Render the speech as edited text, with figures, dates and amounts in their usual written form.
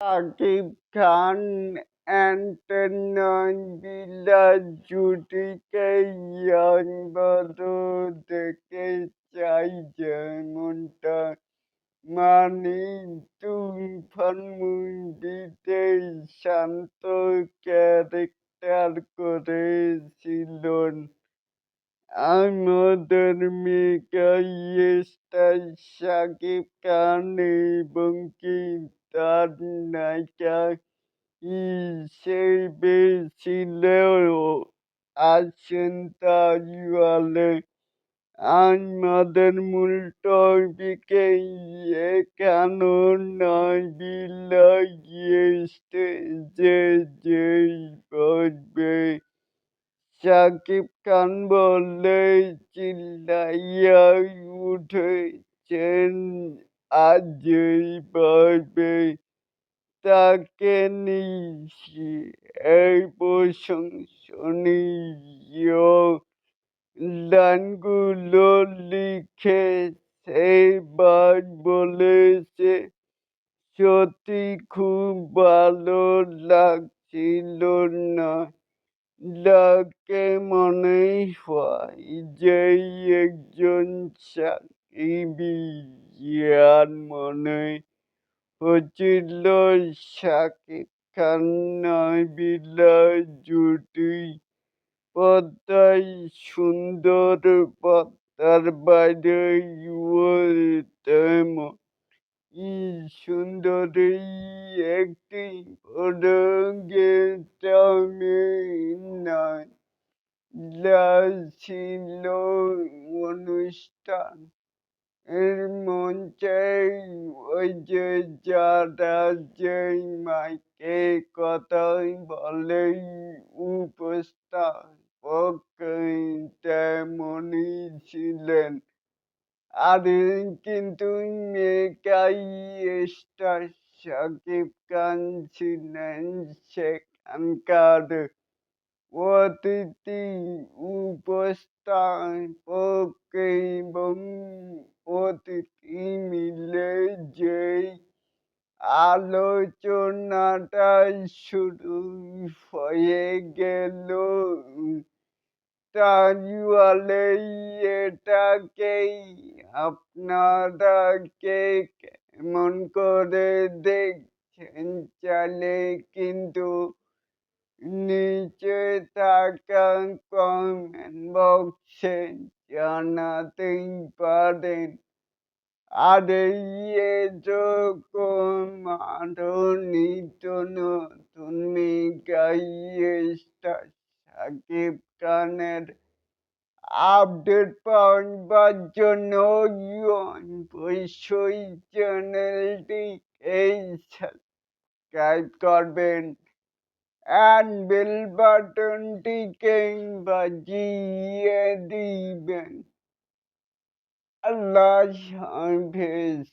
শাকিব খান অ্যান্টনা বিলাস জুটিকে ইয়াংবাদও দেখতে চাই যেমনটা মানে তুফান মুভিতে শান্ত ক্যারেক্টার করেছিলেন। আমাদের মেগা স্টার শাকিব খান এবং কি তার নায়িকা হিসেবে ছিলেও আছেন তাজওয়ালে। আমাদের মূল টপিকে এখানো নাবিলা স্টেজে যেই বসবে শাকিব খান বললে চিল্লাইয়া উঠেছেন আজই বসবে তাকে নিয়ে এই প্রশংসনীয় লাইনগুলো লিখে সেবার বলেছে সত্যি খুব ভালো লাগছিল না লাগে মনে হয় যে একজন সাকিবিয়ান মনে হচ্ছিল শাকিব খান নাবিলা জুটি পদ্মায় সুন্দর পদ্মার বাইরে তেমন সুন্দরী একটি নয় ছিল অনুষ্ঠান এর মঞ্চে ওই যে যারা যেই মাইকে কথাই বলে উপস্থাপক তেমনই ছিলেন। আর কিন্তু মেগাই স্টার শাকিব খান ছিলেন সেখানকার অতিথি উপস্থাপক এবং অতিথি মিলে যেই আলোচনাটা শুরু হয়ে গেল তাজওয়ালে এটাকেই আপনারা কে কেমন করে দেখছেন চাইলে কিন্তু নিচে থাকা কমেন্ট বক্সে জানাতেই পারেন। আর এই এরকম আরো নিত্য নতুন মেগা স্টার শাকিব খানের আপডেট পাওয়ার জন্য অবশ্যই চ্যানেলটিকে সাবস্ক্রাইব করবেন and বেল বাটনটিকে বাজিয়ে দিবেন। আল্লাহ হাফেজ।